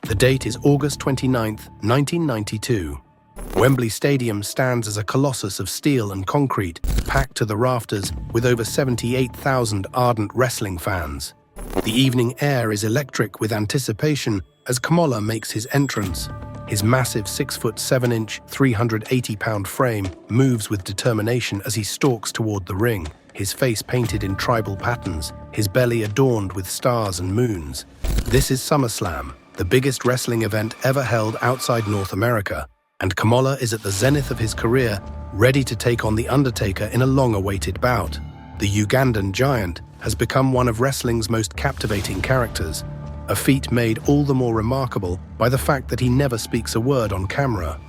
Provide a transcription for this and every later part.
The date is August 29, 1992. Wembley Stadium stands as a colossus of steel and concrete, packed to the rafters with over 78,000 ardent wrestling fans. The evening air is electric with anticipation as Kamala makes his entrance. His massive 6'7", 380-pound frame moves with determination as he stalks toward the ring, his face painted in tribal patterns, his belly adorned with stars and moons. This is SummerSlam, the biggest wrestling event ever held outside North America, and Kamala is at the zenith of his career, ready to take on the Undertaker in a long-awaited bout. The Ugandan Giant has become one of wrestling's most captivating characters, a feat made all the more remarkable by the fact that he never speaks a word on camera.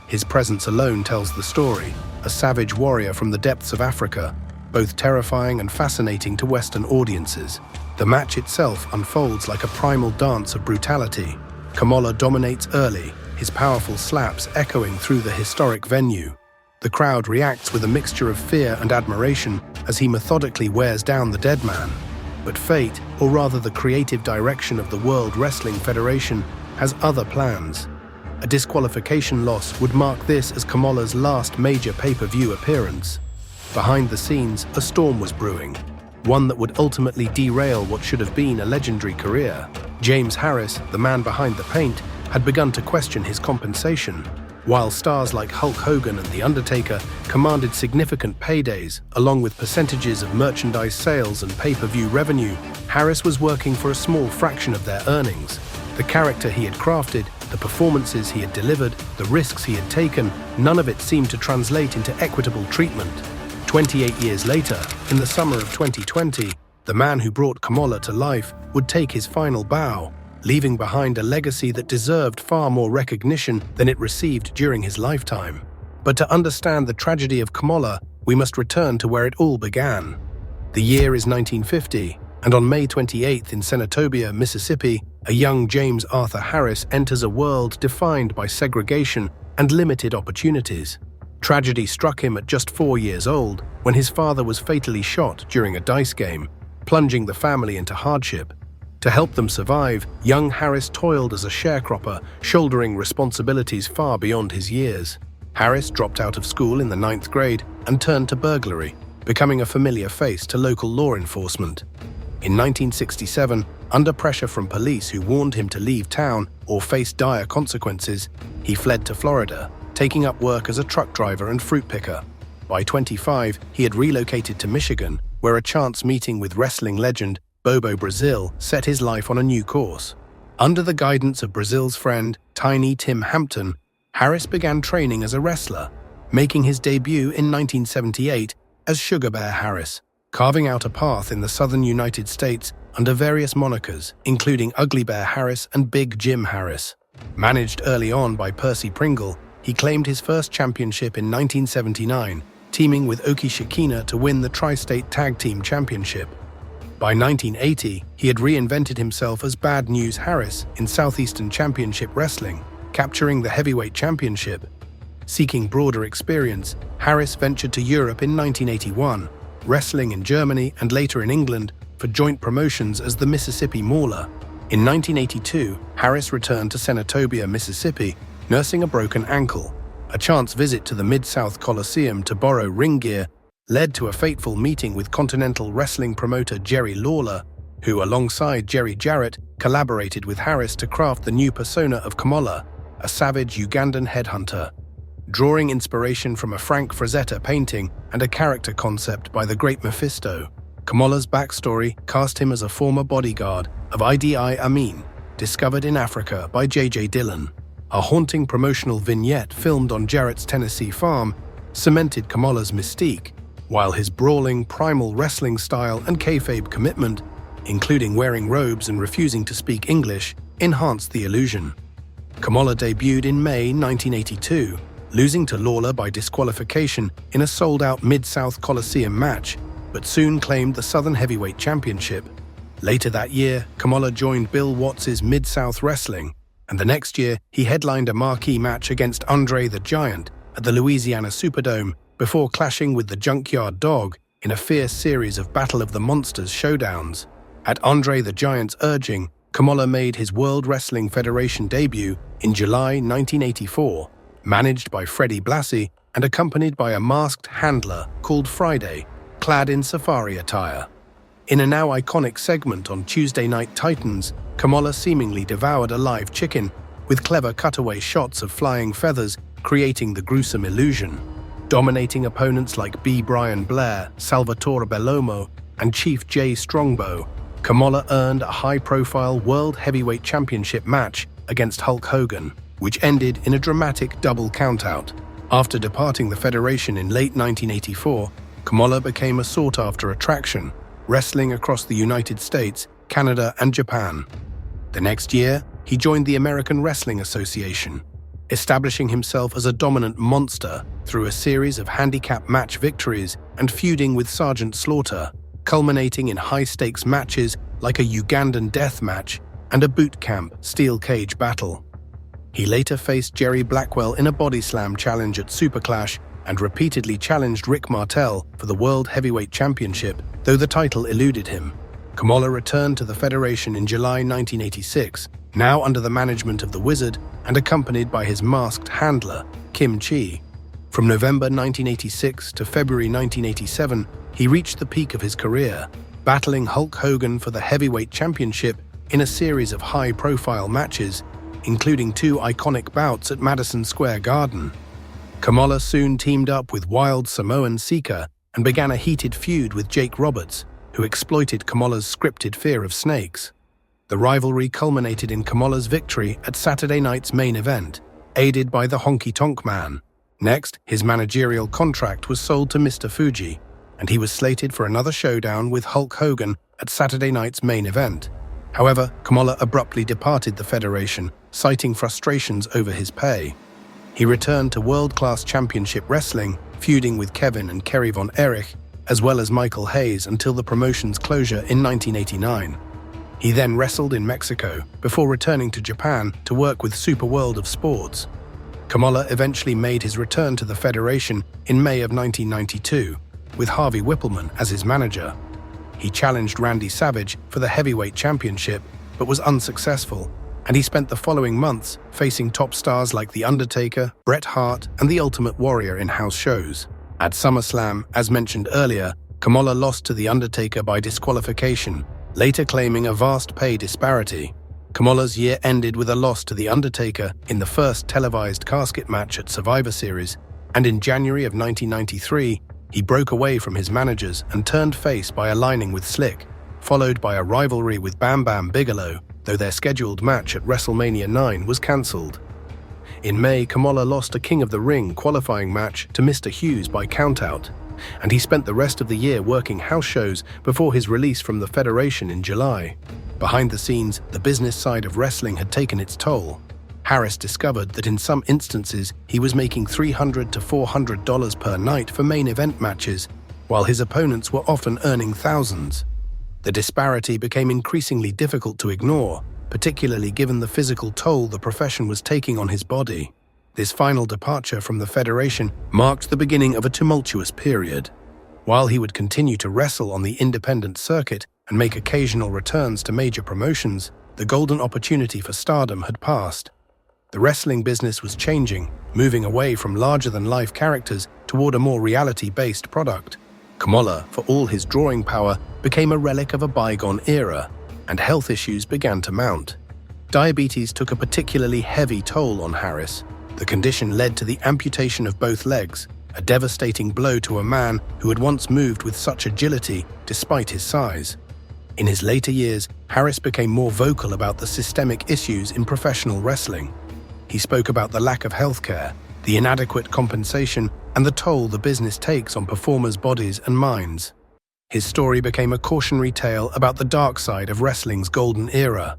His presence alone tells the story, a savage warrior from the depths of Africa, both terrifying and fascinating to Western audiences. The match itself unfolds like a primal dance of brutality. Kamala dominates early, his powerful slaps echoing through the historic venue. The crowd reacts with a mixture of fear and admiration as he methodically wears down the dead man. But fate, or rather the creative direction of the World Wrestling Federation, has other plans. A disqualification loss would mark this as Kamala's last major pay-per-view appearance. Behind the scenes, a storm was brewing, one that would ultimately derail what should have been a legendary career. James Harris, the man behind the paint, had begun to question his compensation. While stars like Hulk Hogan and The Undertaker commanded significant paydays, along with percentages of merchandise sales and pay-per-view revenue, Harris was working for a small fraction of their earnings. The character he had crafted, the performances he had delivered, the risks he had taken, none of it seemed to translate into equitable treatment. 28 years later, in the summer of 2020, the man who brought Kamala to life would take his final bow, leaving behind a legacy that deserved far more recognition than it received during his lifetime. But to understand the tragedy of Kamala, we must return to where it all began. The year is 1950, and on May 28th in Senatobia, Mississippi, a young James Arthur Harris enters a world defined by segregation and limited opportunities. Tragedy struck him at just 4 years old when his father was fatally shot during a dice game, plunging the family into hardship. To help them survive, young Harris toiled as a sharecropper, shouldering responsibilities far beyond his years. Harris dropped out of school in the 9th grade and turned to burglary, becoming a familiar face to local law enforcement. In 1967, under pressure from police who warned him to leave town or face dire consequences, he fled to Florida, taking up work as a truck driver and fruit picker. By 25, he had relocated to Michigan, where a chance meeting with wrestling legend Bobo Brazil set his life on a new course. Under the guidance of Brazil's friend, Tiny Tim Hampton, Harris began training as a wrestler, making his debut in 1978 as Sugar Bear Harris, carving out a path in the southern United States under various monikers, including Ugly Bear Harris and Big Jim Harris. Managed early on by Percy Pringle, he claimed his first championship in 1979, teaming with Oki Shikina to win the Tri-State Tag Team Championship. By 1980, he had reinvented himself as Bad News Harris in Southeastern Championship Wrestling, capturing the heavyweight championship. Seeking broader experience, Harris ventured to Europe in 1981, wrestling in Germany and later in England for joint promotions as the Mississippi Mauler. In 1982, Harris returned to Senatobia, Mississippi, nursing a broken ankle. A chance visit to the Mid-South Coliseum to borrow ring gear led to a fateful meeting with Continental Wrestling promoter Jerry Lawler, who, alongside Jerry Jarrett, collaborated with Harris to craft the new persona of Kamala, a savage Ugandan headhunter. Drawing inspiration from a Frank Frazetta painting and a character concept by the great Mephisto, Kamala's backstory cast him as a former bodyguard of Idi Amin, discovered in Africa by J.J. Dillon. A haunting promotional vignette filmed on Jarrett's Tennessee farm cemented Kamala's mystique, while his brawling, primal wrestling style and kayfabe commitment, including wearing robes and refusing to speak English, enhanced the illusion. Kamala debuted in May 1982, losing to Lawler by disqualification in a sold-out Mid-South Coliseum match, but soon claimed the Southern Heavyweight Championship. Later that year, Kamala joined Bill Watts's Mid-South Wrestling, and the next year he headlined a marquee match against Andre the Giant at the Louisiana Superdome before clashing with the Junkyard Dog in a fierce series of Battle of the Monsters showdowns. At Andre the Giant's urging, Kamala made his World Wrestling Federation debut in July 1984, managed by Freddie Blassie and accompanied by a masked handler called Friday, clad in safari attire. In a now iconic segment on Tuesday Night Titans, Kamala seemingly devoured a live chicken, with clever cutaway shots of flying feathers creating the gruesome illusion. Dominating opponents like B. Brian Blair, Salvatore Bellomo, and Chief Jay Strongbow, Kamala earned a high-profile World Heavyweight Championship match against Hulk Hogan, which ended in a dramatic double countout. After departing the Federation in late 1984, Kamala became a sought-after attraction, wrestling across the United States, Canada, and Japan. The next year, he joined the American Wrestling Association, establishing himself as a dominant monster through a series of handicap match victories and feuding with Sergeant Slaughter, culminating in high-stakes matches like a Ugandan death match and a boot camp steel cage battle. He later faced Jerry Blackwell in a body slam challenge at Superclash and repeatedly challenged Rick Martel for the World Heavyweight Championship, though the title eluded him. Kamala returned to the Federation in July 1986, now under the management of the Wizard and accompanied by his masked handler, Kim Chi. From November 1986 to February 1987, he reached the peak of his career, battling Hulk Hogan for the Heavyweight Championship in a series of high-profile matches, including 2 iconic bouts at Madison Square Garden. Kamala soon teamed up with Wild Samoan Sika and began a heated feud with Jake Roberts, who exploited Kamala's scripted fear of snakes. The rivalry culminated in Kamala's victory at Saturday night's main event, aided by the Honky Tonk Man. Next, his managerial contract was sold to Mr. Fuji, and he was slated for another showdown with Hulk Hogan at Saturday night's main event. However, Kamala abruptly departed the Federation, citing frustrations over his pay. He returned to World-Class Championship Wrestling, feuding with Kevin and Kerry Von Erich, as well as Michael Hayes until the promotion's closure in 1989. He then wrestled in Mexico before returning to Japan to work with Super World of Sports. Kamala eventually made his return to the Federation in May of 1992, with Harvey Whippleman as his manager. He challenged Randy Savage for the Heavyweight Championship, but was unsuccessful, and he spent the following months facing top stars like The Undertaker, Bret Hart, and The Ultimate Warrior in house shows. At SummerSlam, as mentioned earlier, Kamala lost to The Undertaker by disqualification, later claiming a vast pay disparity. Kamala's year ended with a loss to The Undertaker in the first televised casket match at Survivor Series, and in January of 1993, he broke away from his managers and turned face by aligning with Slick, followed by a rivalry with Bam Bam Bigelow, though their scheduled match at WrestleMania 9 was cancelled. In May, Kamala lost a King of the Ring qualifying match to Mr. Hughes by countout, and he spent the rest of the year working house shows before his release from the Federation in July. Behind the scenes, the business side of wrestling had taken its toll. Harris discovered that in some instances he was making $300 to $400 per night for main event matches, while his opponents were often earning thousands. The disparity became increasingly difficult to ignore, particularly given the physical toll the profession was taking on his body. This final departure from the Federation marked the beginning of a tumultuous period. While he would continue to wrestle on the independent circuit and make occasional returns to major promotions, the golden opportunity for stardom had passed. The wrestling business was changing, moving away from larger-than-life characters toward a more reality-based product. Kamala, for all his drawing power, became a relic of a bygone era, and health issues began to mount. Diabetes took a particularly heavy toll on Harris. The condition led to the amputation of both legs, a devastating blow to a man who had once moved with such agility despite his size. In his later years, Harris became more vocal about the systemic issues in professional wrestling. He spoke about the lack of healthcare, the inadequate compensation, and the toll the business takes on performers' bodies and minds. His story became a cautionary tale about the dark side of wrestling's golden era,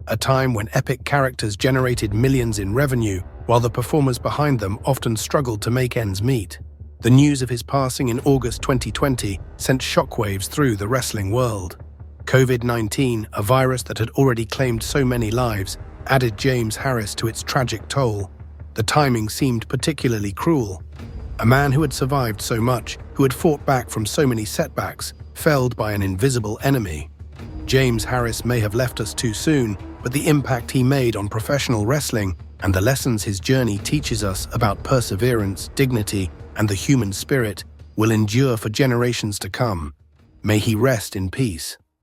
a time when epic characters generated millions in revenue, while the performers behind them often struggled to make ends meet. The news of his passing in August 2020 sent shockwaves through the wrestling world. COVID-19, a virus that had already claimed so many lives, added James Harris to its tragic toll. The timing seemed particularly cruel. A man who had survived so much, who had fought back from so many setbacks, felled by an invisible enemy. James Harris may have left us too soon, but the impact he made on professional wrestling and the lessons his journey teaches us about perseverance, dignity, and the human spirit will endure for generations to come. May he rest in peace.